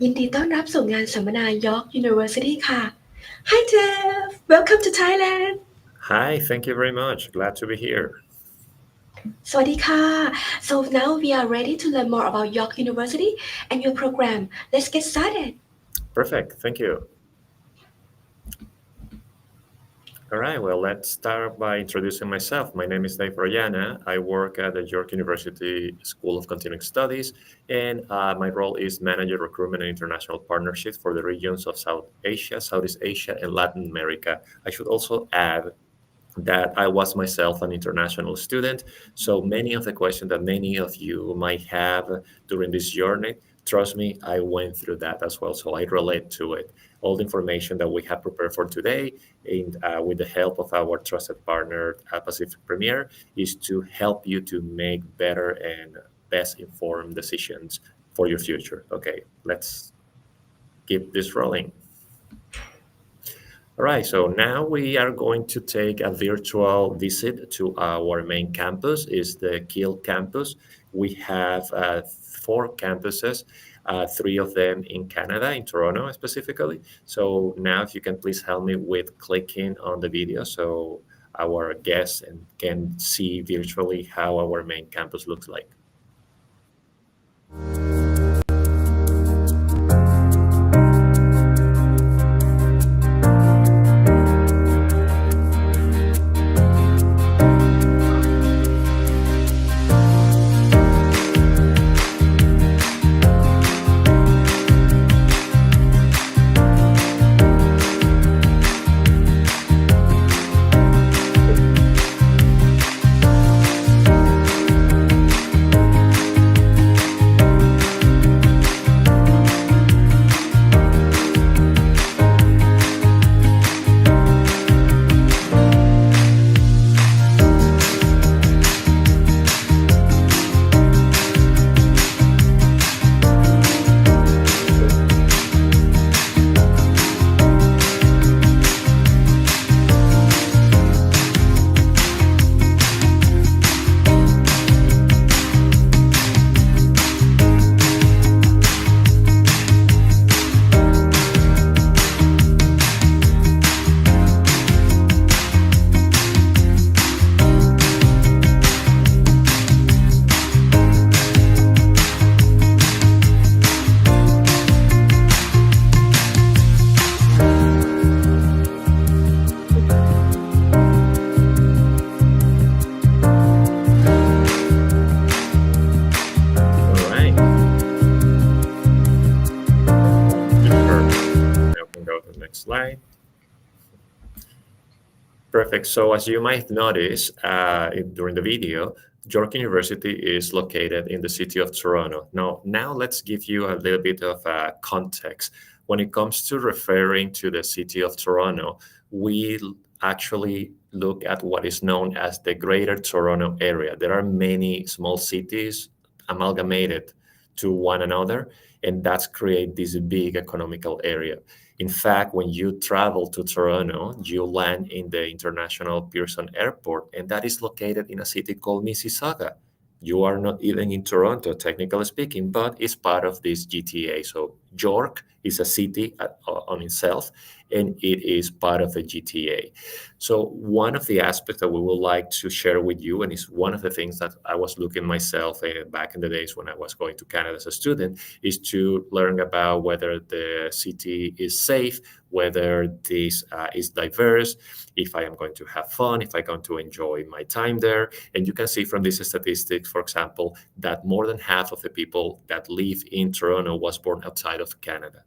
ยินดีต้อนรับสู่งานสัมมนา York University ค่ะ Hi Jeff welcome to Thailand Hi, thank you very much. Glad to be here. สวัสดีค่ะ So now we are ready to learn more about York University and your program. Let's get started. Perfect, thank you. All right, well, let's start by introducing myself. My name is Tayana. I work at the York University School of Continuing Studies, and my role is Manager Recruitment and International Partnerships for the regions of South Asia, Southeast Asia, and Latin America. I should also add that I was myself an international student. So many of the questions that many of you might have during this journey, trust me, I went through that as well. So I relate to it. All the information that we have prepared for today, and with the help of our trusted partner, Pacific Premier, is to help you to make better and best informed decisions for your future. Okay, let's keep this rolling. All right, so now we are going to take a virtual visit to our main campus, is the Kiel campus. We have 4 campuses, 3 of them in Canada, in Toronto specifically. So now if you can please help me with clicking on the video so our guests can see virtually how our main campus looks like. Slide. Perfect. So as you might notice during the video, York University is located in the city of Toronto. Now let's give you a little bit of context. When it comes to referring to the city of Toronto, we actually look at what is known as the Greater Toronto Area. There are many small cities amalgamated to one another, and that's create this big economical area. In fact, when you travel to Toronto, you land in the International Pearson Airport, and that is located in a city called Mississauga. You are not even in Toronto, technically speaking, but it's part of this GTA. So York is a city on itself, and it is part of the GTA. So one of the aspects that we would like to share with you, and it's one of the things that I was looking myself back in the days when I was going to Canada as a student, is to learn about whether the city is safe, whether this is diverse, if I am going to have fun, if I'm going to enjoy my time there. And you can see from these statistics, for example, that more than half of the people that live in Toronto was born outside of Canada.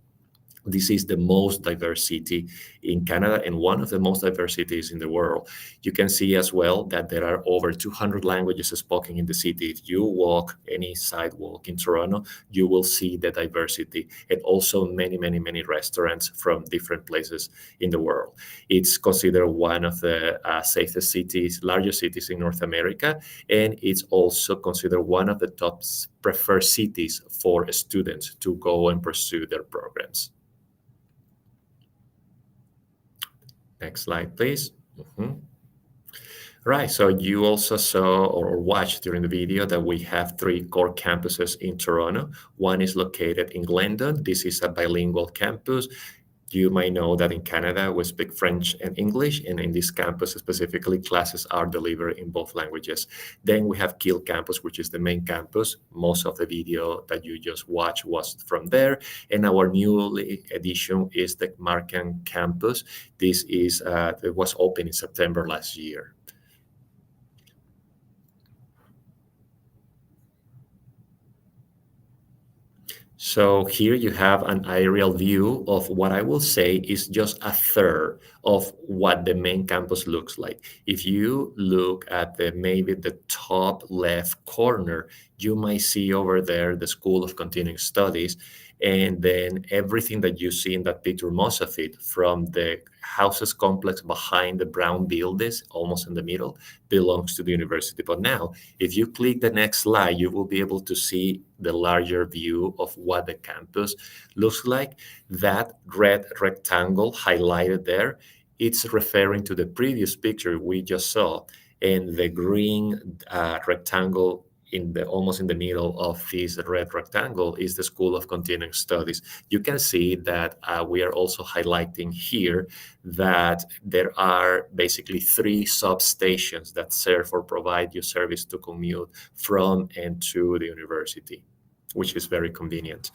This is the most diverse city in Canada and one of the most diverse cities in the world. You can see as well that there are over 200 languages spoken in the city. If you walk any sidewalk in Toronto, you will see the diversity, and also many, many, many restaurants from different places in the world. It's considered one of the safest cities, largest cities in North America, and it's also considered one of the top preferred cities for students to go and pursue their programs. Next slide, please. Right. So you also saw or watched during the video that we have three core campuses in Toronto. One is located in Glendon. This is a bilingual campus. You might know that in Canada, we speak French and English, and in this campus specifically, classes are delivered in both languages. Then we have Kiel campus, which is the main campus. Most of the video that you just watched was from there. And our newly addition is the Markham campus. This is it was opened in September last year. So here you have an aerial view of what I will say is just a third of what the main campus looks like. If you look at maybe the top left corner, you might see over there the School of Continuing Studies, and then everything that you see in that picture, most of it from the houses complex behind the brown buildings, almost in the middle, belongs to the university. But now, if you click the next slide, you will be able to see the larger view of what the campus looks like. That red rectangle highlighted there, it's referring to the previous picture we just saw, and the green rectangle in the almost in the middle of this red rectangle is the School of Continuing Studies. You can see that we are also highlighting here that there are basically three substations that serve or provide you service to commute from and to the university, which is very convenient.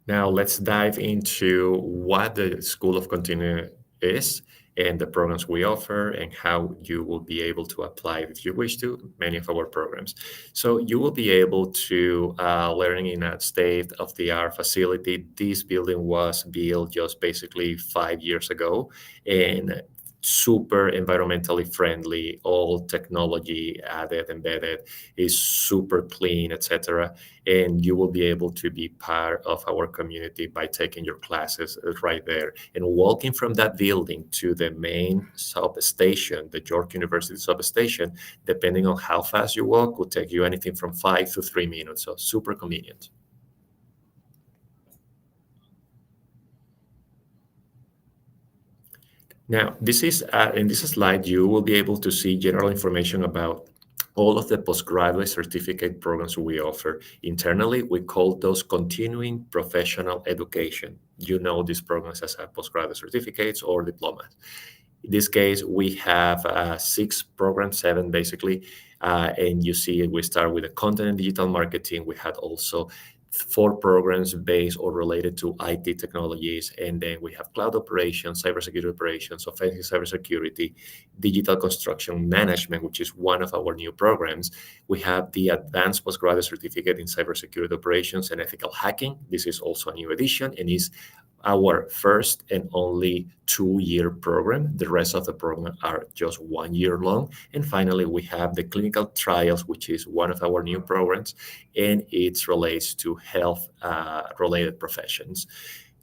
Now let's dive into what the School of Continuing is and the programs we offer and how you will be able to apply if you wish to many of our programs. So you will be able to learn in a state-of-the-art facility. This building was built just basically 5 years ago, and super environmentally friendly, all technology added, embedded, is super clean, etc. And you will be able to be part of our community by taking your classes right there. And walking from that building to the main substation, the York University substation, depending on how fast you walk, will take you anything from 5 to 3 minutes. So super convenient. Now, this is in this slide, you will be able to see general information about all of the postgraduate certificate programs we offer. Internally, we call those continuing professional education. You know these programs as postgraduate certificates or diplomas. In this case, we have 6 programs, 7 basically, and you see we start with the content and digital marketing. We had also 4 programs based or related to IT technologies, and then we have cloud operations, cybersecurity operations, offensive cybersecurity, digital construction management, which is one of our new programs. We have the advanced postgraduate certificate in cybersecurity operations and ethical hacking. This is also a new addition and is our first and only 2-year program. The rest of the program are just 1 year long. And finally, we have the clinical trials, which is one of our new programs, and it relates to health related professions.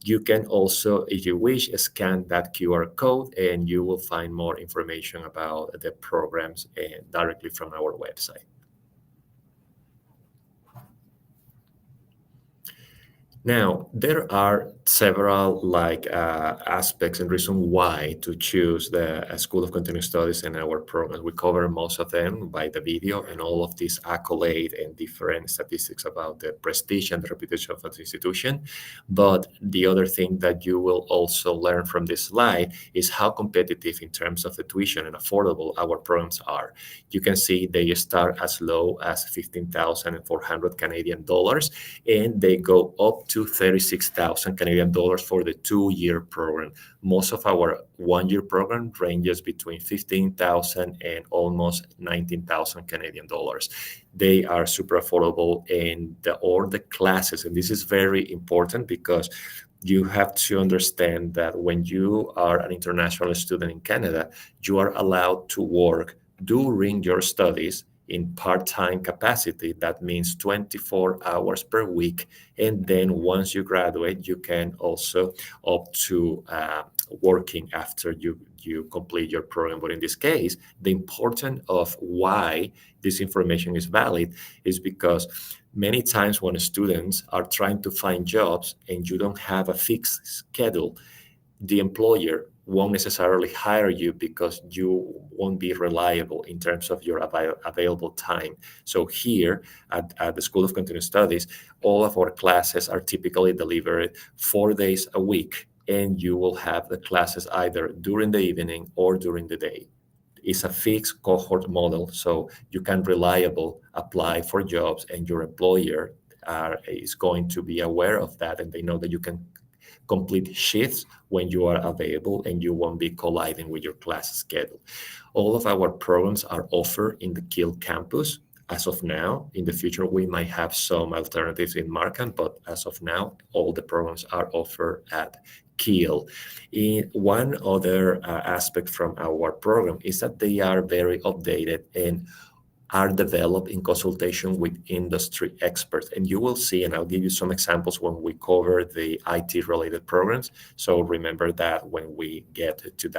You can also, if you wish, scan that QR code and you will find more information about the programs directly from our website. Now, there are several aspects and reasons why to choose the School of Continuing Studies in our program. We cover most of them by the video and all of these accolade and different statistics about the prestige and the reputation of the institution. But the other thing that you will also learn from this slide is how competitive in terms of the tuition and affordable our programs are. You can see they start as low as 15,400 Canadian dollars, and they go up to 36,000 Canadian dollars for the 2-year program. Most of our 1-year program ranges between 15,000 and almost 19,000 Canadian dollars. They are super affordable, and all the classes, and this is very important because you have to understand that when you are an international student in Canada, you are allowed to work during your studies in part-time capacity. That means 24 hours per week. And then once you graduate, you can also opt to working after you complete your program. But in this case, the importance of why this information is valid is because many times when students are trying to find jobs and you don't have a fixed schedule, the employer won't necessarily hire you because you won't be reliable in terms of your available time. So here at the School of Continuing Studies, all of our classes are typically delivered 4 days a week, and you will have the classes either during the evening or during the day. It's a fixed cohort model, so you can reliable apply for jobs, and your employer is going to be aware of that, and they know that you can complete shifts when you are available and you won't be colliding with your class schedule. All of our programs are offered in the Kiel campus. As of now, in the future, we might have some alternatives in Markham, but as of now, all the programs are offered at Kiel. One other aspect from our program is that they are very updated and are developed in consultation with industry experts. And you will see, and I'll give you some examples when we cover the IT related programs. So remember that when we get to that